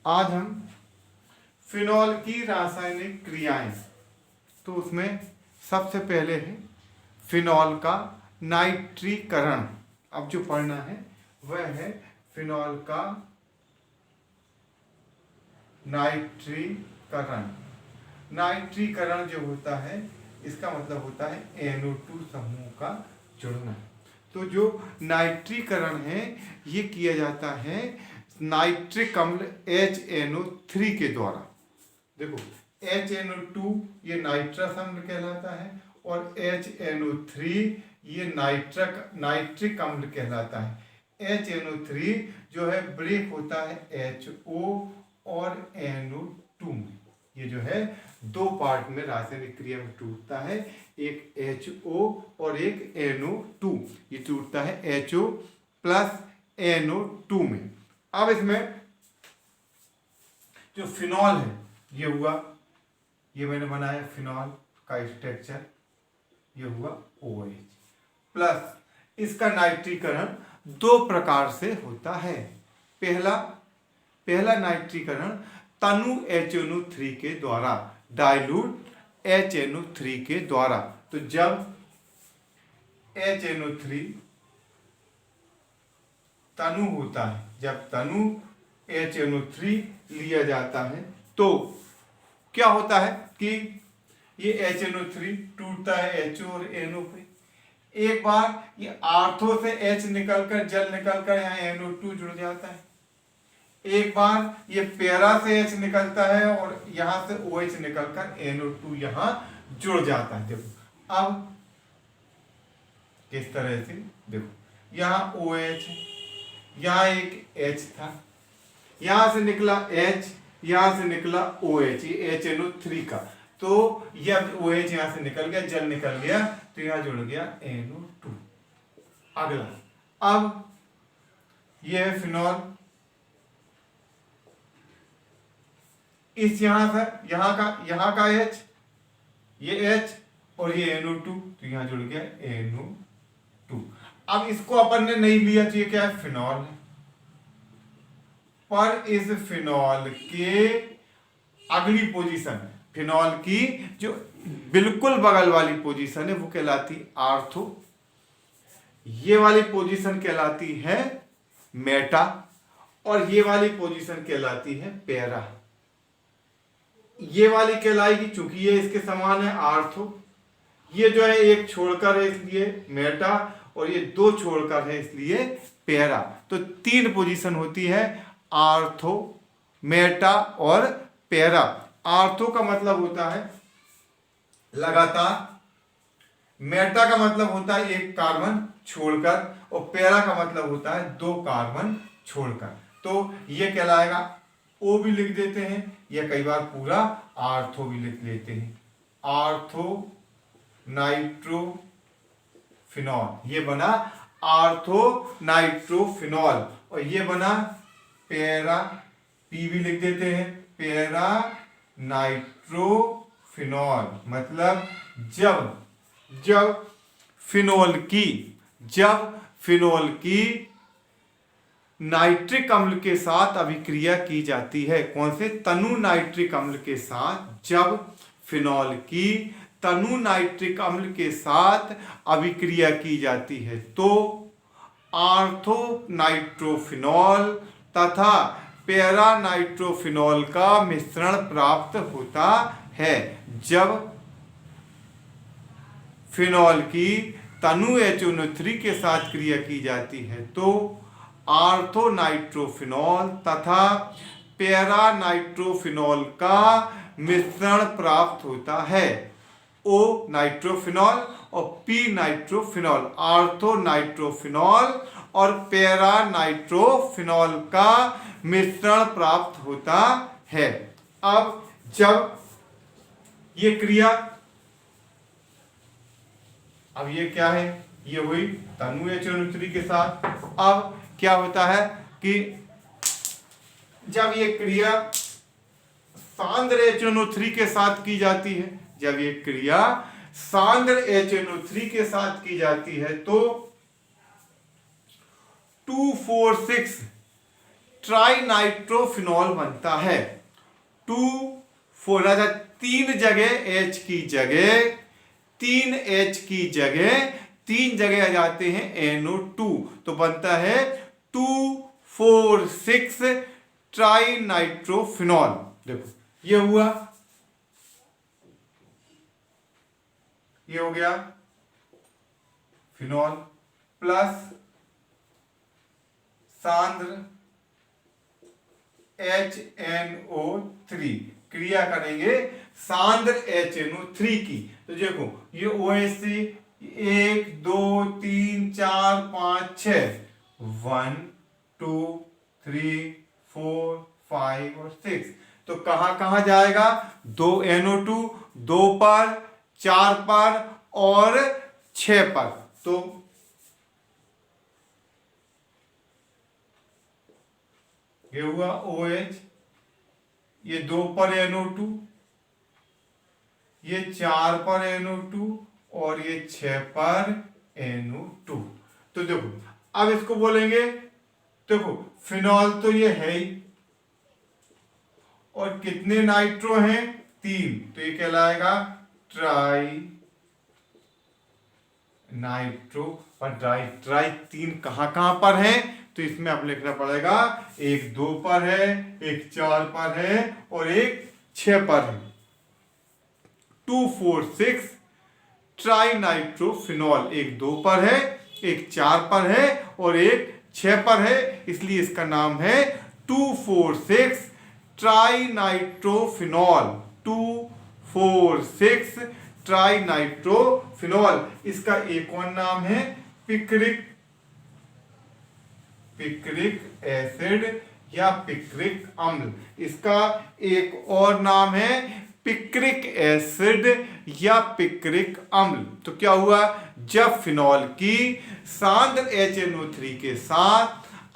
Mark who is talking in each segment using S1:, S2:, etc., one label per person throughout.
S1: आज हम फिनॉल की रासायनिक क्रियाएं, तो उसमें सबसे पहले है फिनॉल का नाइट्रीकरण। अब जो पढ़ना है वह है फिनॉल का नाइट्रीकरण। नाइट्रीकरण जो होता है इसका मतलब होता है NO2 समूह का जुड़ना। तो जो नाइट्रीकरण है ये किया जाता है नाइट्रिक अम्ल HNO3 के द्वारा। देखो HNO2 ये नाइट्रस अम्ल कहलाता है और HNO3 ये नाइट्रिक अम्ल कहलाता है। HNO3 जो है ब्रेक होता है HO और NO2 में। ये जो है दो पार्ट में रासायनिक क्रिया में टूटता है, एक HO और एक NO2। ये टूटता है HO प्लस NO2 में। अब इसमें जो फिनॉल है ये हुआ, ये मैंने बनाया फिनॉल का स्ट्रक्चर, ये हुआ OH प्लस। इसका नाइट्रीकरण दो प्रकार से होता है। पहला नाइट्रीकरण तनु HNO3 के द्वारा, डाइल्यूट HNO3 के द्वारा। तो जब HNO3 तनु होता है, जब तनु HNO3 लिया जाता है तो क्या होता है कि ये HNO3 टूटता है HO और NO पे। एक बार ये आर्थो से H निकलकर जल निकलकर यहाँ NO2 जुड़ जाता है। एक बार ये पैरा से H निकलता है और यहां से OH निकलकर NO2 यहां जुड़ जाता है। देखो अब किस तरह से, देखो यहां OH, यहां एक H था, यहां से निकला H, यहां से निकला OH, ये HNO3 का। तो यह OH यहां से निकल गया, जल निकल गया, तो यहां जुड़ गया NO2। अगला, अब यह है फिनॉल, इस यहां से यहां का H, ये H और ये NO2, तो यहां जुड़ गया NO2। अब इसको अपन ने नहीं लिया तो ये क्या है, फिनॉल है। पर इस फिनॉल के अगली पोजीशन, फिनॉल की जो बिल्कुल बगल वाली पोजीशन है वो कहलाती आर्थो, ये वाली पोजीशन कहलाती है मेटा और ये वाली पोजीशन कहलाती है पैरा। ये वाली कहलाएगी, चूंकि ये इसके समान है आर्थो, ये जो है एक छोड़कर है इसलिए मेटा और ये दो छोड़कर है इसलिए पैरा। तो तीन पोजीशन होती है, आर्थो, मेटा और पैरा। आर्थो का मतलब होता है लगातार, मेटा का मतलब होता है एक कार्बन छोड़कर और पैरा का मतलब होता है दो कार्बन छोड़कर। तो ये कहलाएगा, O भी लिख देते हैं या कई बार पूरा आर्थो भी लिख लेते हैं, आर्थो नाइट्रोफिनॉल। ये बना आर्थो नाइट्रोफिनॉल और ये बना पैरा, P भी लिख देते हैं, पैरा नाइट्रोफिनॉल। मतलब जब फिनॉल की नाइट्रिक अम्ल के साथ अभिक्रिया की जाती है, कौन से, तनु नाइट्रिक अम्ल के साथ, जब फिनॉल की तनु नाइट्रिक अम्ल के साथ अभिक्रिया की जाती है तो आर्थो नाइट्रोफिनॉल तथा पैरा नाइट्रोफिनॉल का मिश्रण प्राप्त होता है। जब फिनॉल की तनु HNO3 के साथ क्रिया की जाती है तो आर्थो नाइट्रोफिनॉल तथा पैरा नाइट्रोफिनॉल का मिश्रण प्राप्त होता है। O नाइट्रोफिनॉल और P नाइट्रोफिनॉल, आर्थो नाइट्रोफिनॉल और पैरा नाइट्रोफिनॉल का मिश्रण प्राप्त होता है। अब जब ये क्रिया, अब ये क्या है, ये हुई तनु HNO3 के साथ। अब क्या होता है कि जब ये क्रिया सांद्र HNO3 के साथ की जाती है, जब ये क्रिया सांद्र HNO3 के साथ की जाती है तो 2,4,6 ट्राइनाइट्रोफिनॉल बनता है। 2,4 3 जगह H की जगह 3 H की जगह 3 जगह आ जाते हैं NO2, तो बनता है 2,4,6 ट्राइनाइट्रोफिनॉल। देखो ये हुआ, ये हो गया फिनॉल प्लस सांद्र HNO3, क्रिया करेंगे सांद्र HNO3 की। तो देखो ये OH से 1 2 3 4 5 6, 1 2 3 4 5 और 6, तो कहां कहां जाएगा? 2 NO2, 2 पर, 4 पर और 6 पर। तो ये हुआ OH, ये 2 पर NO2, ये 4 पर NO2 और ये 6 पर NO2। तो देखो अब इसको बोलेंगे, देखो फिनॉल तो ये है ही, और कितने नाइट्रो हैं? 3, तो ये कहलाएगा ट्राई नाइट्रो। पर ट्राई 3 कहां कहां पर है? तो इसमें अब लिखना पड़ेगा, एक 2 पर है, एक 4 पर है और एक 6 पर है। 2,4,6 ट्राइनाइट्रोफिनॉल, एक 2 पर है, एक 4 पर है और एक 6 पर है, इसलिए इसका नाम है 2,4,6 ट्राइनाइट्रोफिनॉल। 2,4,6 ट्राइनाइट्रोफिनॉल। इसका एक और नाम है पिक्रिक एसिड या पिक्रिक अम्ल। इसका एक और नाम है पिक्रिक एसिड या पिक्रिक अम्ल। तो क्या हुआ? जब फिनॉल की सांद्र HNO3 के साथ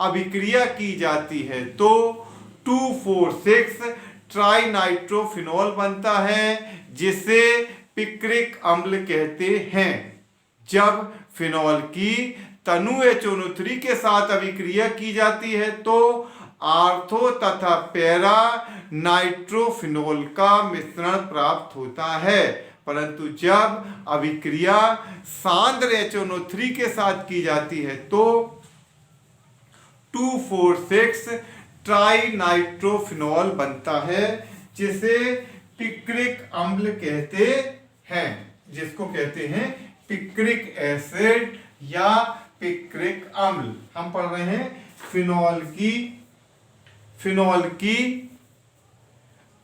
S1: अभिक्रिया की जाती है तो 2,4,6 ट्राइनाइट्रोफिनॉल बनता है, जिसे पिक्रिक अम्ल कहते हैं। जब फिनॉल की तनु HNO3 के साथ अभिक्रिया की जाती है तो आर्थो तथा पैरा नाइट्रोफिनॉल का मिश्रण प्राप्त होता है, परंतु जब अभिक्रिया सांद्र HNO3 के साथ की जाती है तो 2,4,6 ट्राइनाइट्रोफिनॉल बनता है, जिसे पिक्रिक अम्ल कहते हैं, जिसको कहते हैं पिक्रिक एसिड या पिक्रिक अम्ल। हम पढ़ रहे हैं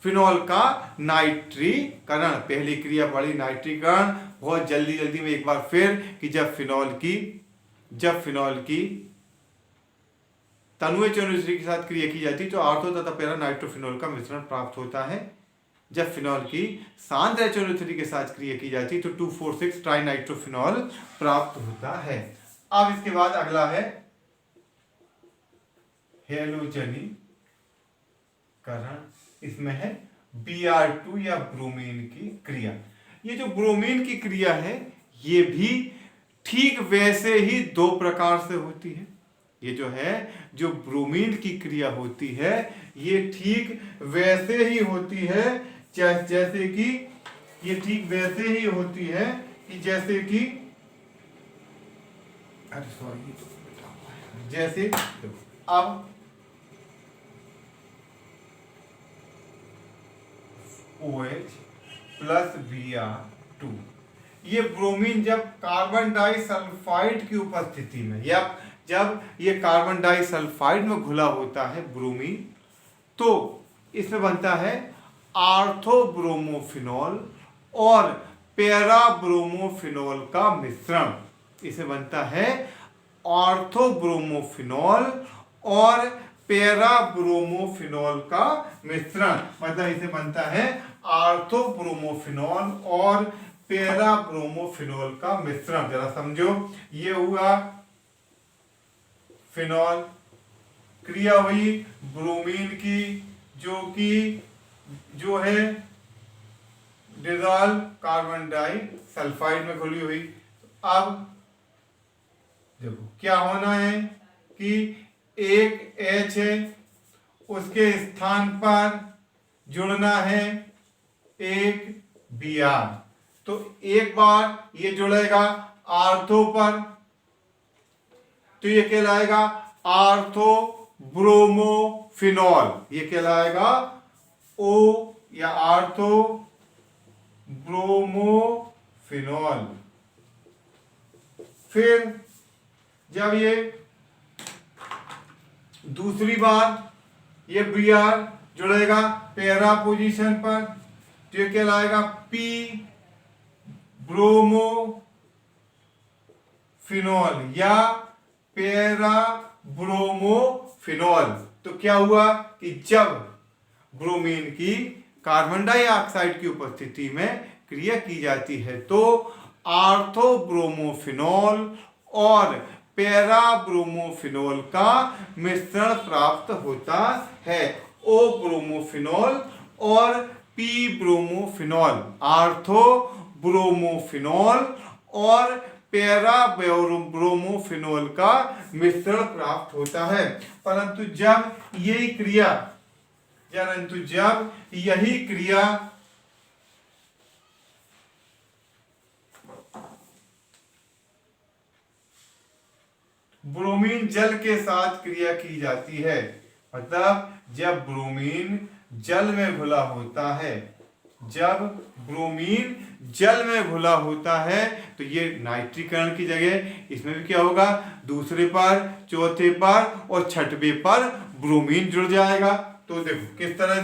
S1: फिनॉल का नाइट्रीकरण। पहली क्रिया बड़ी नाइट्रीकरण, बहुत जल्दी में एक बार फिर, कि जब फिनॉल की तनु HNO3 के साथ क्रिया की जाती है तो आर्थो तथा पैरा नाइट्रोफिनॉल का मिश्रण प्राप्त होता है। जब फिनॉल की सांद्र HNO3 के साथ क्रिया की जाती है तो 2,4,6 ट्राइनाइट्रोफिनॉल प्राप्त होता है। अब इसके बाद अगला है हेलोजनीकरण। इसमें है Br2 या ब्रोमीन की क्रिया। ये जो ब्रोमीन की क्रिया है ये भी ठीक वैसे ही 2 प्रकार से होती है। ये जो ब्रोमीन की क्रिया होती है ये ठीक वैसे ही होती है जैसे कि ये ठीक वैसे ही होती है कि जैसे कि जैसे अब OH प्लस Br2, ये ब्रोमीन जब कार्बन डाइसल्फाइड की उपस्थिति में या जब ये कार्बन डाइसल्फाइड में घुला होता है ब्रोमीन, तो इसमें बनता है आर्थोब्रोमोफिनॉल और पैराब्रोमोफिनॉल का मिश्रण। इसे बनता है ऑर्थोब्रोमोफिनॉल और पैराब्रोमोफिनॉल का मिश्रण, मतलब इसे बनता है आर्थोब्रोमोफिनॉल और पैराब्रोमोफिनॉल का मिश्रण। जरा समझो, ये हुआ फिनॉल, क्रिया हुई ब्रोमीन की जो है डिजॉल्व कार्बन डाइसल्फाइड में घुली हुई। अब देखो क्या होना है कि एक H है, उसके स्थान पर जुड़ना है एक Br। तो एक बार ये जुड़ेगा आर्थो पर, तो ये कहलाएगा आर्थो ब्रोमोफिनॉल। ये कहलाएगा O या आर्थो ब्रोमोफिनॉल। फिर जब ये दूसरी बार ये Br जुड़ेगा पैरा पोजीशन पर, तो ये कहलाएगा P ब्रोमोफिनॉल या पैरा ब्रोमोफिनॉल। तो क्या हुआ कि जब ब्रोमीन की कार्बन डाइऑक्साइड की उपस्थिति में क्रिया की जाती है तो आर्थो ब्रोमोफिनॉल और पैरा ब्रोमोफिनॉल का मिश्रण प्राप्त होता है। O ब्रोमोफिनॉल और P ब्रोमोफिनॉल, आर्थो ब्रोमोफिनॉल और पैरा ब्रोमोफिनॉल का मिश्रण प्राप्त होता है। परंतु जब यही क्रिया ब्रोमीन जल के साथ क्रिया की जाती है, मतलब जब ब्रोमीन जल में घुला होता है, जब ब्रोमीन जल में घुला होता है तो ये नाइट्रीकरण की जगह इसमें भी क्या होगा, दूसरे पर, चौथे पर और छठवें पर ब्रोमीन जुड़ जाएगा। तो देखो किस तरह